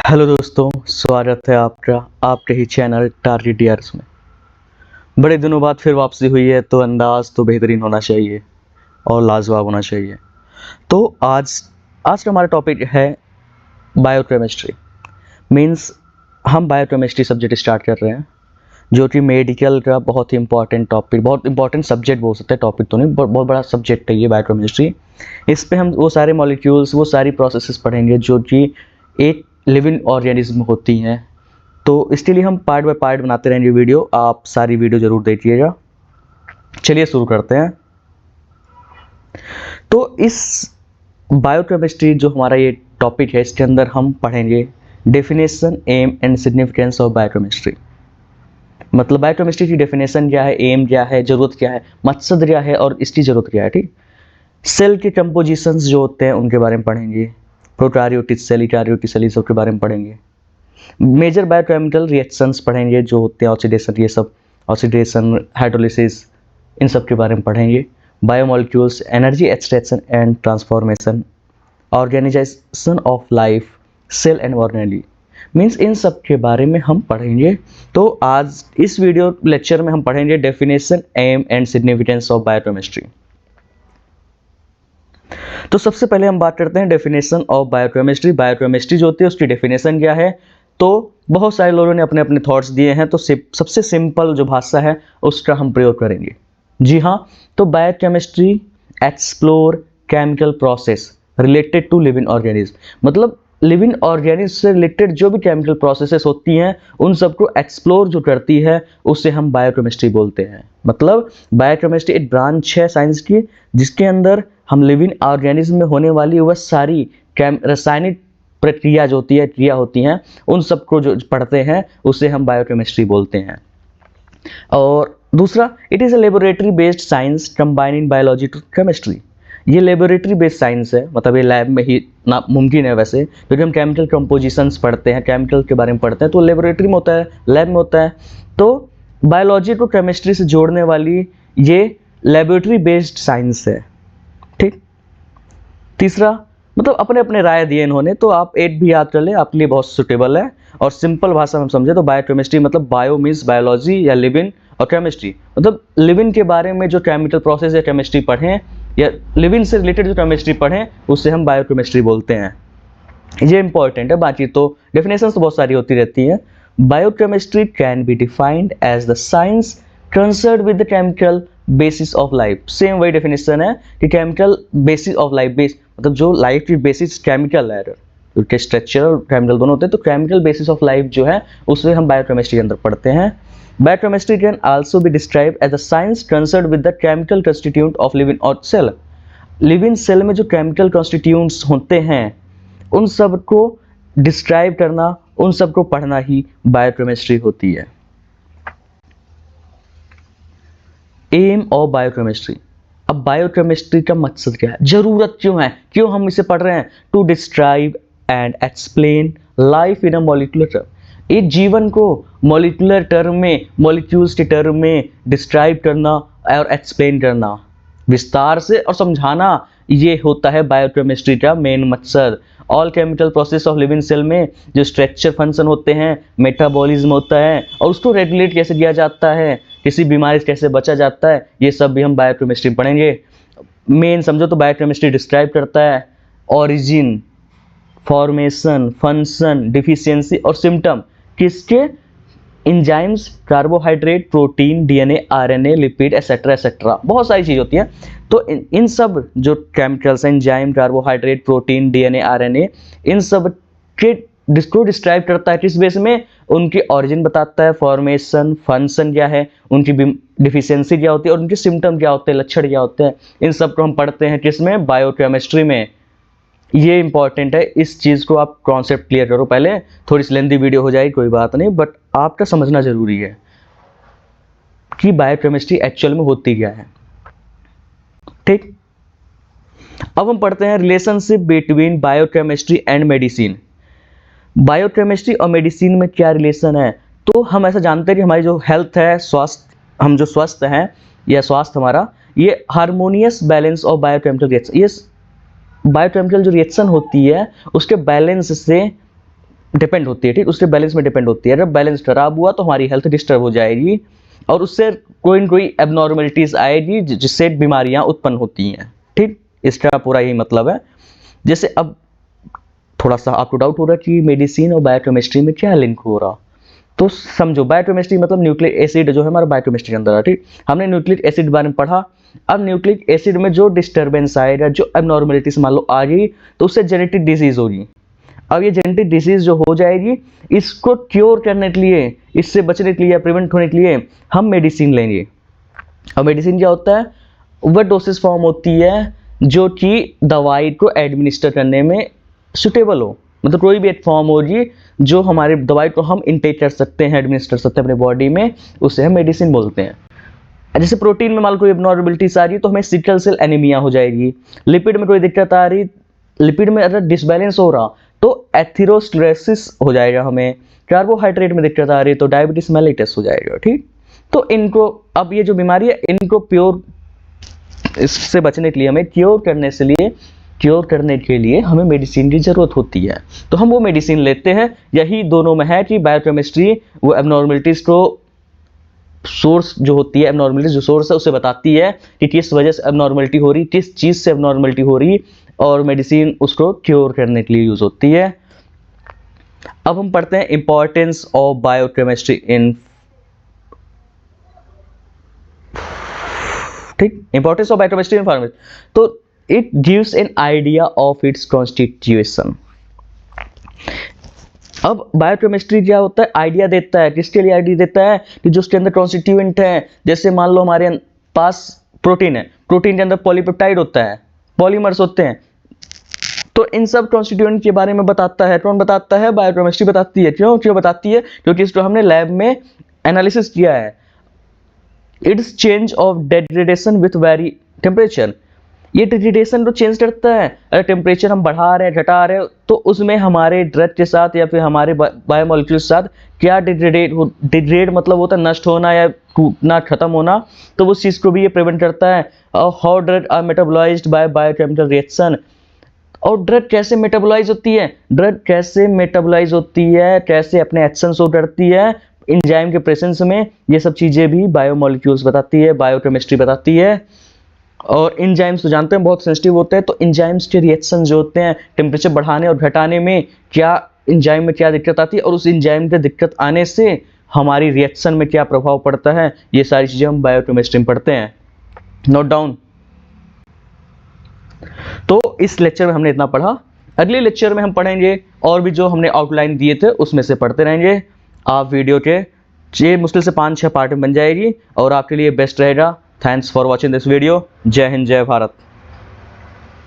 Hello दोस्तों, स्वागत है आपका आपके ही चैनल टारगेट डियर्स में। बड़े दिनों बाद फिर वापसी हुई है तो अंदाज तो बेहतरीन होना चाहिए और लाजवाब होना चाहिए। तो आज आज का हमारा टॉपिक है बायोकेमिस्ट्री। मींस हम बायोकेमिस्ट्री सब्जेक्ट स्टार्ट कर रहे हैं, जो कि मेडिकल का बहुत ही इंपॉर्टेंट टॉपिक, बहुत इंपॉर्टेंट सब्जेक्ट बोल सकते हैं, टॉपिक तो नहीं, बहुत बड़ा सब्जेक्ट है ये बायोकेमिस्ट्री। इस पे हम वो सारे मॉलिक्यूल्स, वो सारी प्रोसेसेस पढ़ेंगे जो कि एक लिविंग ऑर्गेनिज्म होती हैं। तो इसके लिए हम पार्ट बाय पार्ट बनाते रहेंगे वीडियो, आप सारी वीडियो ज़रूर देखिएगा। चलिए शुरू करते हैं। तो इस बायोकेमिस्ट्री जो हमारा ये टॉपिक है, इसके अंदर हम पढ़ेंगे definition, aim and significance of biochemistry. मतलब बायोकेमिस्ट्री की डेफिनेशन क्या है, एम क्या है, ज़रूरत क्या है, मकसद क्या है और इसकी ज़रूरत क्या है। ठीक, सेल के कंपोजिशंस जो होते हैं उनके बारे में पढ़ेंगे, प्रोकैरियोटिक सेल, यूकैरियोटिक सेल, सब के बारे में पढ़ेंगे। मेजर बायोकेमिकल रिएक्शंस पढ़ेंगे जो होते हैं, ऑक्सीडेशन, ये सब ऑक्सीडेशन, हाइड्रोलिसिस, इन सब के बारे में पढ़ेंगे। Biomolecules, energy extraction and transformation, organisation of life, cell and organelle, means इन सब के बारे में हम पढ़ेंगे। तो आज इस वीडियो लेक्चर में हम पढ़ेंगे definition, aim and significance of biochemistry. तो सबसे पहले हम बात करते हैं डेफिनेशन ऑफ बायोकेमिस्ट्री। बायोकेमिस्ट्री जो होती है उसकी डेफिनेशन क्या है। तो बहुत सारे लोगों ने अपने अपने थॉट्स दिए हैं, तो सबसे सिंपल जो भाषा है उसका हम प्रयोग करेंगे। जी हाँ, तो biochemistry explore chemical process related to living organism. मतलब लिविंग ऑर्गेनिज्म से रिलेटेड जो भी केमिकल प्रोसेसेस होती हैं उन सबको एक्सप्लोर जो करती है उससे हम बायोकेमिस्ट्री बोलते हैं। मतलब बायोकेमिस्ट्री एक ब्रांच है साइंस की जिसके अंदर हम लिविंग ऑर्गेनिज्म में होने वाली वह सारी रासायनिक प्रक्रिया जो होती है, क्रिया होती हैं, उन सबको जो पढ़ते हैं उसे हम बायोकेमिस्ट्री बोलते हैं। और दूसरा, it is a laboratory based science combining biology to chemistry. ये लेबोरेटरी बेस्ड साइंस है, मतलब ये लैब में ही ना मुमकिन है वैसे, क्योंकि हम केमिकल कंपोजिशंस पढ़ते हैं, केमिकल के बारे में पढ़ते हैं, तो लेबोरेटरी में होता है, लैब में होता है। तो बायोलॉजी को केमिस्ट्री से जोड़ने वाली ये लेबोरेटरी बेस्ड साइंस है। ठीक, तीसरा, मतलब अपने अपने राय दिए इन्होंने, तो आप एक भी याद कर लें, आपके लिए बहुत सुटेबल है। और सिंपल भाषा में हम समझे तो बायोकेमिस्ट्री मतलब बायो मीन्स बायोलॉजी या लिविंग, और केमिस्ट्री मतलब लिविंग के बारे में जो केमिकल प्रोसेस या केमिस्ट्री पढ़ें, या लिविंग से रिलेटेड जो केमिस्ट्री पढ़ें उसे हम बायोकेमिस्ट्री बोलते हैं। ये इंपॉर्टेंट है। बाकी तो डेफिनेशन तो बहुत सारी होती रहती हैं। Biochemistry can be defined as the science concern with the chemical basis of life. Same वही डेफिनेशन है कि chemical basis of life, base मतलब जो लाइफ की बेसिस केमिकल है, क्योंकि स्ट्रक्चर और केमिकल दोनों होते हैं, तो केमिकल बेसिस ऑफ लाइफ जो है उसे हम बायोकेमिस्ट्री के अंदर पढ़ते हैं। Biochemistry can also be describe as a science concern with the chemical constituent of living और सेल। लिविंग सेल में जो केमिकल कंस्टिट्यूएंट्स होते हैं उन सब को डिस्क्राइब करना, उन सब को पढ़ना ही बायोकेमिस्ट्री होती है। Aim of biochemistry. अब बायोकेमिस्ट्री का मकसद क्या है, जरूरत क्यों है, क्यों हम इसे पढ़ रहे हैं। To describe and explain life in a molecular term. इस जीवन को मॉलिक्यूलर टर्म में, मॉलिक्यूल्स के टर्म में डिस्क्राइब करना और एक्सप्लेन करना, विस्तार से और समझाना, ये होता है बायोकेमिस्ट्री का मेन मकसद। All chemical process of living cell में जो स्ट्रक्चर फंक्शन होते हैं, मेटाबॉलिज्म होता है, और उसको रेगुलेट कैसे किया जाता है, किसी बीमारी से कैसे बचा जाता है, ये सब भी हम बायोकेमिस्ट्री पढ़ेंगे। मेन समझो तो बायोकेमिस्ट्री डिस्क्राइब करता है ऑरिजिन, फॉर्मेशन, फंक्शन, डिफिशियंसी और सिम्टम किसके, enzymes, carbohydrate, protein, DNA, RNA, lipid etcetera etcetera, बहुत सारी चीज़ होती हैं। तो इन सब जो chemicals, enzyme, carbohydrate, protein, DNA, RNA, इन सब के जिसको डिस्क्राइब करता है किस बेस में, उनकी ऑरिजिन बताता है, फॉर्मेशन, फंक्शन क्या है, उनकी डिफिशियंसी क्या होती है और उनके सिम्टम क्या होते हैं, लक्षण क्या होते हैं, इन सब को हम पढ़ते हैं किसमें, बायोकेमिस्ट्री में। ये इंपॉर्टेंट है, इस चीज़ को आप कॉन्सेप्ट क्लियर करो पहले। थोड़ी सी लेंथी वीडियो हो जाएगी, कोई बात नहीं, बट आपका समझना जरूरी है कि बायोकेमिस्ट्री एक्चुअल में होती क्या है। ठीक, अब हम पढ़ते हैं relationship between biochemistry and medicine. Biochemistry और मेडिसिन में क्या रिलेशन है। तो हम ऐसा जानते हैं कि हमारी जो हेल्थ है, स्वास्थ्य, हम जो स्वस्थ हैं या स्वास्थ्य हमारा, ये harmonious balance of biochemical reaction, ये बायोकेमिकल जो रिएक्शन होती है उसके बैलेंस से डिपेंड होती है, ठीक, उसके बैलेंस में डिपेंड होती है। जब बैलेंस खराब हुआ तो हमारी हेल्थ डिस्टर्ब हो जाएगी और उससे कोई न कोई एबनॉर्मलिटीज आएगी जिससे बीमारियां उत्पन्न होती हैं, ठीक। इसका पूरा यही मतलब है। जैसे अब थोड़ा सा आपको डाउट हो रहा है कि मेडिसिन और बायोकेमिस्ट्री में क्या लिंक हो रहा, तो समझो बायोकेमिस्ट्री मतलब न्यूक्लिक एसिड जो है हमारा बायोकेमिस्ट्री के अंदर है, ठीक। हमने न्यूक्लिक एसिड के बारे में पढ़ा। अब न्यूक्लिक एसिड में जो डिस्टर्बेंस आएगा, जो एबनॉर्मलिटीज मान लो आ गई, तो उससे जेनेटिक डिजीज होगी। अब ये जेनेटिक डिजीज जो हो जाएगी, इसको क्योर करने के लिए, इससे बचने के लिए या प्रिवेंट होने के लिए हम मेडिसिन लेंगे। और मेडिसिन क्या होता है, वह डोसेस फॉर्म होती है जो कि दवाई को एडमिनिस्टर करने में सुटेबल हो, मतलब कोई भी एक फॉर्म होगी जो हमारे दवाई को हम इनटेक कर सकते हैं, एडमिनिस्टर सकते हैं अपने बॉडी में, उसे हम मेडिसिन बोलते हैं। जैसे प्रोटीन में मान कोई एबनॉर्मलिटीज आ रही तो हमें सिकल सेल एनीमिया हो जाएगी। लिपिड में कोई दिक्कत आ रही, लिपिड में अगर डिसबैलेंस हो रहा तो एथेरोस्क्लेरोसिस हो जाएगा। हमें कार्बोहाइड्रेट में दिक्कत आ रही तो डायबिटीज मेलिटस हो जाएगा, ठीक। तो इनको, अब ये जो बीमारी है इनको प्योर, इससे बचने के लिए हमें क्योर करने के लिए हमें मेडिसिन की जरूरत होती है, तो हम वो मेडिसिन लेते हैं। यही दोनों में है कि बायोकेमिस्ट्री वो एबनॉर्मलिटीज को सोर्स जो होती है, एबनॉर्मलिटीज जो सोर्स है उसे बताती है कि किस वजह से एबनॉर्मलिटी हो रही, किस चीज से एबनॉर्मलिटी हो रही, और मेडिसिन उसको क्योर करने के लिए यूज होती है। अब हम पढ़ते हैं इंपॉर्टेंस ऑफ बायोकेमिस्ट्री इन, ठीक, importance of biochemistry in pharmacy. तो it gives an idea of its constitution. अब बायोकेमिस्ट्री क्या होता है, आइडिया देता है। किसके लिए आइडिया देता है, कि जो उसके अंदर कॉन्स्टिट्यूएंट है। जैसे मान लो हमारे पास प्रोटीन है, प्रोटीन के अंदर पॉलीपेप्टाइड होता है, पॉलीमर्स होते हैं, तो इन सब कॉन्स्टिट्यूएंट के बारे में बताता है। कौन बताता है, बायोकेमिस्ट्री बताती है। क्यों बताती है, क्योंकि इसको हमने लैब में एनालिसिस किया है। It's change of degradation with very temperature, ये डिग्रेडेशन को चेंज करता है। अगर टेम्परेचर हम बढ़ा रहे हैं, घटा रहे हैं, तो उसमें हमारे ड्रग के साथ या फिर हमारे बायोमोलिक्यूल्स के साथ क्या डिग्रेड मतलब होता है नष्ट होना या टूटना, खत्म होना, तो उस चीज़ को भी ये प्रिवेंट करता है। और how drug are metabolized by biochemical reaction, और ड्रग कैसे मेटाबोलाइज होती है, कैसे अपने एक्शन शो करती है एंजाइम के प्रेजेंस में, ये सब चीज़ें भी बायोमोलिक्यूल्स बताती है, बायोकेमिस्ट्री बताती है। और एंजाइम्स तो जानते हैं बहुत सेंसिटिव होते हैं, तो एंजाइम्स के रिएक्शन जो होते हैं टेम्परेचर बढ़ाने और घटाने में, क्या एंजाइम में क्या दिक्कत आती है, और उस एंजाइम के दिक्कत आने से हमारी रिएक्शन में क्या प्रभाव पड़ता है, ये सारी चीज़ें हम बायोकेमिस्ट्री में पढ़ते हैं। Note down. तो इस लेक्चर में हमने इतना पढ़ा। अगले लेक्चर में हम पढ़ेंगे और भी जो हमने आउटलाइन दिए थे उसमें से पढ़ते रहेंगे। आप वीडियो के ये मुश्किल से 5-6 पार्ट में बन जाएगी और आपके लिए बेस्ट रहेगा। Thanks for watching this video. जय हिंद, जय भारत।